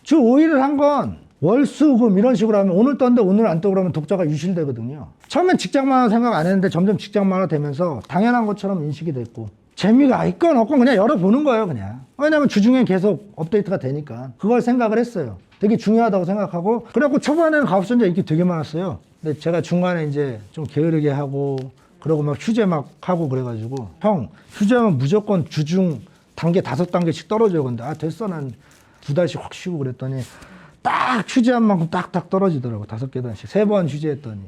주 5일을 한 건 월수금 이런 식으로 하면 오늘 떴는데 오늘 안 떠 그러면 독자가 유실되거든요. 처음엔 직장 만화 생각 안 했는데 점점 직장 만화 되면서 당연한 것처럼 인식이 됐고 재미가 있건 없건 그냥 열어보는 거예요 그냥. 왜냐면 주중에 계속 업데이트가 되니까 그걸 생각을 했어요. 되게 중요하다고 생각하고 그래갖고 초반에는 가업선자 인기 되게 많았어요. 근데 제가 중간에 이제 좀 게으르게 하고 그러고 막 휴재 막 하고 그래가지고 형 휴재하면 무조건 주중 단계 5단계씩 떨어져요. 근데 아 됐어 난 2달씩 확 쉬고 그랬더니 딱 휴재한 만큼 딱딱 떨어지더라고. 5계단씩 3번 휴재했더니.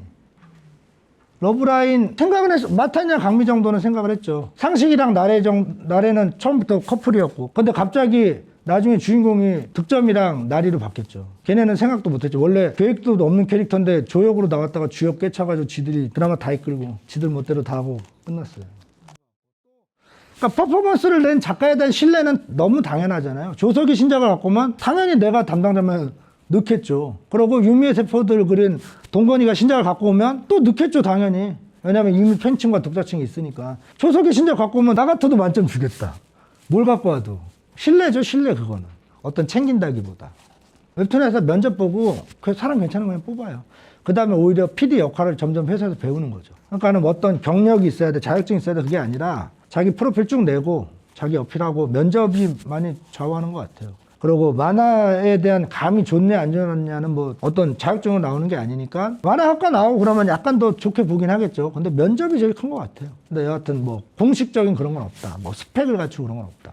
러브라인 생각은 했어. 마탄이랑 강미 정도는 생각을 했죠. 상식이랑 나래는 처음부터 커플이었고 근데 갑자기 나중에 주인공이 득점이랑 나리로 바뀌었죠. 걔네는 생각도 못했죠. 원래 계획도 없는 캐릭터인데 조역으로 나왔다가 주역 깨쳐가지고 지들이 드라마 다 이끌고 지들 멋대로 다 하고 끝났어요. 그러니까 퍼포먼스를 낸 작가에 대한 신뢰는 너무 당연하잖아요. 조석이 신작을 갖고 오면 당연히 내가 담당자면 넣겠죠. 그리고 유미의 세포들 그린 동건이가 신작을 갖고 오면 또 넣겠죠 당연히. 왜냐면 이미 팬층과 독자층이 있으니까. 조석이 신작 갖고 오면 나 같아도 만점 주겠다. 뭘 갖고 와도. 신뢰죠 신뢰 그거는. 어떤 챙긴다기보다. 웹툰에서 면접 보고 그 사람 괜찮은 거 그냥 뽑아요. 그 다음에 오히려 PD 역할을 점점 회사에서 배우는 거죠. 그러니까는 어떤 경력이 있어야 돼, 자격증이 있어야 돼 그게 아니라 자기 프로필 쭉 내고 자기 어필하고 면접이 많이 좌우하는 것 같아요. 그리고 만화에 대한 감이 좋네 안 좋냐는 뭐 어떤 자격증으로 나오는 게 아니니까 만화학과 나오고 그러면 약간 더 좋게 보긴 하겠죠. 근데 면접이 제일 큰 것 같아요. 근데 여하튼 뭐 공식적인 그런 건 없다. 뭐 스펙을 갖추고 그런 건 없다.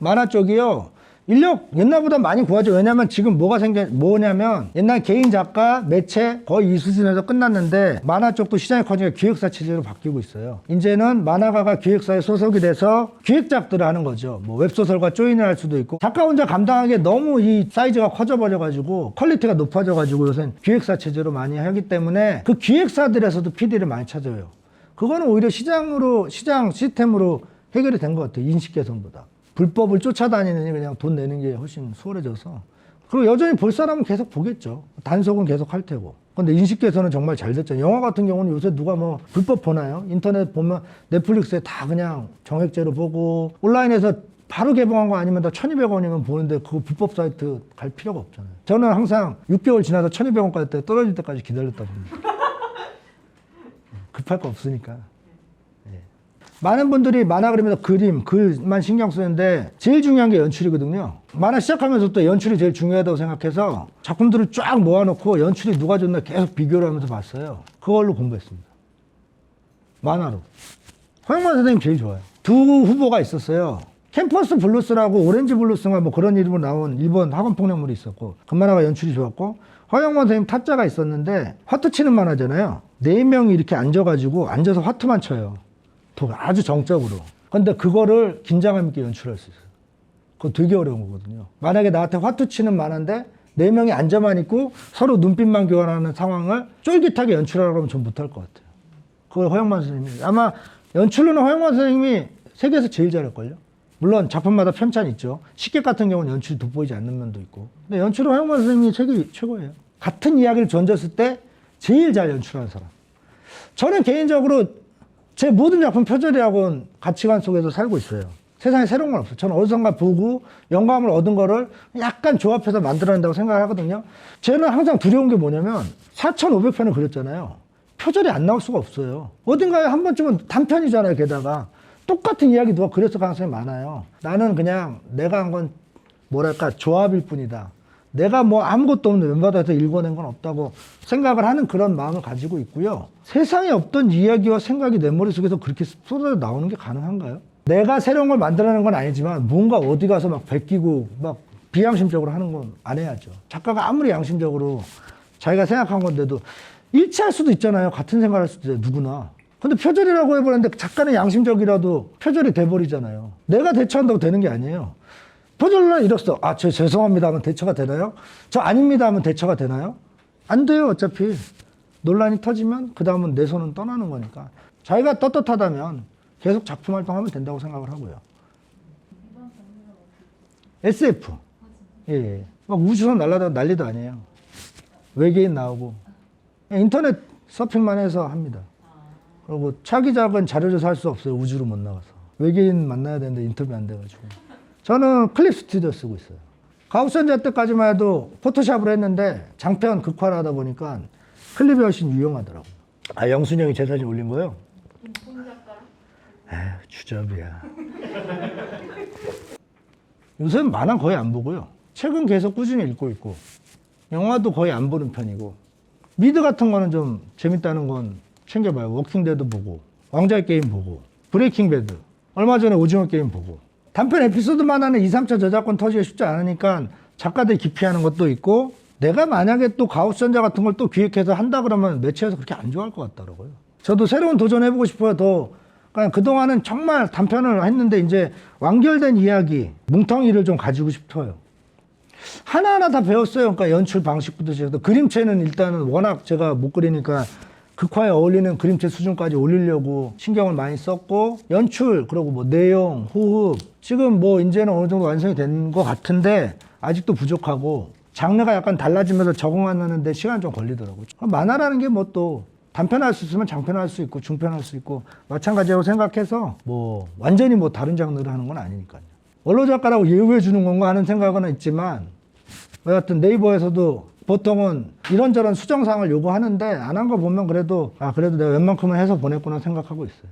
만화 쪽이요. 인력 옛날보다 많이 구하죠. 왜냐면 지금 뭐냐면 옛날 개인 작가, 매체 거의 이 수준에서 끝났는데 만화 쪽도 시장이 커지니까 기획사 체제로 바뀌고 있어요. 이제는 만화가가 기획사에 소속이 돼서 기획작들을 하는 거죠. 뭐 웹소설과 조인을 할 수도 있고 작가 혼자 감당하기에 너무 이 사이즈가 커져버려가지고 퀄리티가 높아져가지고 요새는 기획사 체제로 많이 하기 때문에 그 기획사들에서도 PD를 많이 찾아요. 그거는 오히려 시장 시스템으로 해결이 된 것 같아요. 인식 개선보다. 불법을 쫓아다니느니 그냥 돈 내는 게 훨씬 수월해져서. 그리고 여전히 볼 사람은 계속 보겠죠. 단속은 계속 할 테고. 근데 인식 개선은 정말 잘 됐죠. 영화 같은 경우는 요새 누가 뭐 불법 보나요? 인터넷 보면 넷플릭스에 다 그냥 정액제로 보고 온라인에서 바로 개봉한 거 아니면 다 1,200원이면 보는데 그거 불법 사이트 갈 필요가 없잖아요. 저는 항상 6개월 지나서 1,200원까지 떨어질 때까지 기다렸다 봅니다. 급할 거 없으니까. 많은 분들이 만화 그리면서 글만 신경 쓰는데 제일 중요한 게 연출이거든요. 만화 시작하면서부터 연출이 제일 중요하다고 생각해서 작품들을 쫙 모아놓고 연출이 누가 좋나 계속 비교를 하면서 봤어요. 그걸로 공부했습니다. 만화로. 허영만 선생님 제일 좋아요. 두 후보가 있었어요. 캠퍼스 블루스라고 오렌지 블루스인가 뭐 그런 이름으로 나온 일본 학원 폭력물이 있었고 그 만화가 연출이 좋았고 허영만 선생님 타짜가 있었는데 화투 치는 만화잖아요. 4명이 이렇게 앉아서 화투만 쳐요. 아주 정적으로. 근데 그거를 긴장감 있게 연출할 수 있어요. 그거 되게 어려운 거거든요. 만약에 나한테 화투 치는 만화인데 4명이 앉아만 있고 서로 눈빛만 교환하는 상황을 쫄깃하게 연출하라고 하면 전 못할 것 같아요. 그걸 허영만 선생님이. 아마 연출로는 허영만 선생님이 세계에서 제일 잘할걸요. 물론 작품마다 편차는 있죠. 식객 같은 경우는 연출이 돋보이지 않는 면도 있고. 근데 연출은 허영만 선생님이 세계 최고예요. 같은 이야기를 던졌을 때 제일 잘 연출하는 사람. 저는 개인적으로 제 모든 작품 표절이라고 가치관 속에서 살고 있어요. 세상에 새로운 건 없어요. 저는 어디선가 보고 영감을 얻은 거를 약간 조합해서 만들어낸다고 생각을 하거든요. 쟤는 항상 두려운 게 뭐냐면 4,500편을 그렸잖아요. 표절이 안 나올 수가 없어요. 어딘가에 한 번쯤은 단편이잖아요. 게다가 똑같은 이야기 누가 그렸을 가능성이 많아요. 나는 그냥 내가 한 건 뭐랄까 조합일 뿐이다. 내가 뭐 아무것도 없는 왼바닥에서 읽어낸 건 없다고 생각을 하는 그런 마음을 가지고 있고요. 세상에 없던 이야기와 생각이 내 머릿속에서 그렇게 쏟아져 나오는 게 가능한가요? 내가 새로운 걸 만들어내는 건 아니지만 뭔가 어디 가서 막 베끼고 막 비양심적으로 하는 건 안 해야죠. 작가가 아무리 양심적으로 자기가 생각한 건데도 일치할 수도 있잖아요. 같은 생각을 할 수도 있어요. 누구나. 근데 표절이라고 해버렸는데 작가는 양심적이라도 표절이 돼버리잖아요. 내가 대처한다고 되는 게 아니에요. 표절로 이랬어. 아, 저 죄송합니다 하면 대처가 되나요? 저 아닙니다 하면 대처가 되나요? 안 돼요. 어차피 논란이 터지면 그 다음은 내 손은 떠나는 거니까. 자기가 떳떳하다면 계속 작품 활동하면 된다고 생각을 하고요. SF. 예. 막 우주선 날아다니고 난리도 아니에요. 외계인 나오고. 인터넷 서핑만 해서 합니다. 그리고 차기작은 자료조사 할 수 없어요. 우주로 못 나가서. 외계인 만나야 되는데 인터뷰 안 돼가지고. 저는 클립 스튜디오 쓰고 있어요. 가우선자 때까지만 해도 포토샵으로 했는데 장편 극화를 하다 보니까 클립이 훨씬 유용하더라고요. 아, 영순이 형이 제 사진 올린 거요? 에휴, 주접이야. 요새는 만화 거의 안 보고요. 책은 계속 꾸준히 읽고 있고, 영화도 거의 안 보는 편이고, 미드 같은 거는 좀 재밌다는 건 챙겨봐요. 워킹데드 보고, 왕자의 게임 보고, 브레이킹 배드, 얼마 전에 오징어 게임 보고. 단편 에피소드만 하는 2, 3차 저작권 터지기 쉽지 않으니까 작가들이 기피하는 것도 있고, 내가 만약에 또 가우선자 같은 걸 또 기획해서 한다 그러면 매체에서 그렇게 안 좋아할 것 같더라고요. 저도 새로운 도전해보고 싶어요. 더. 그러니까 그동안은 정말 단편을 했는데 이제 완결된 이야기, 뭉텅이를 좀 가지고 싶어요. 하나하나 다 배웠어요. 그러니까 연출 방식부터 시작해서 그림체는 일단은 워낙 제가 못 그리니까 극화에 어울리는 그림체 수준까지 올리려고 신경을 많이 썼고, 연출, 그리고 뭐 내용, 호흡, 지금 뭐 이제는 어느 정도 완성이 된 것 같은데 아직도 부족하고, 장르가 약간 달라지면서 적응하는데 시간이 좀 걸리더라고요. 만화라는 게 뭐 또 단편할 수 있으면 장편할 수 있고 중편할 수 있고 마찬가지라고 생각해서 뭐 완전히 뭐 다른 장르를 하는 건 아니니까요. 원로 작가라고 예우해 주는 건가 하는 생각은 있지만, 여하튼 네이버에서도 보통은 이런저런 수정사항을 요구하는데 안 한 거 보면 그래도 그래도 내가 웬만큼은 해서 보냈구나 생각하고 있어요.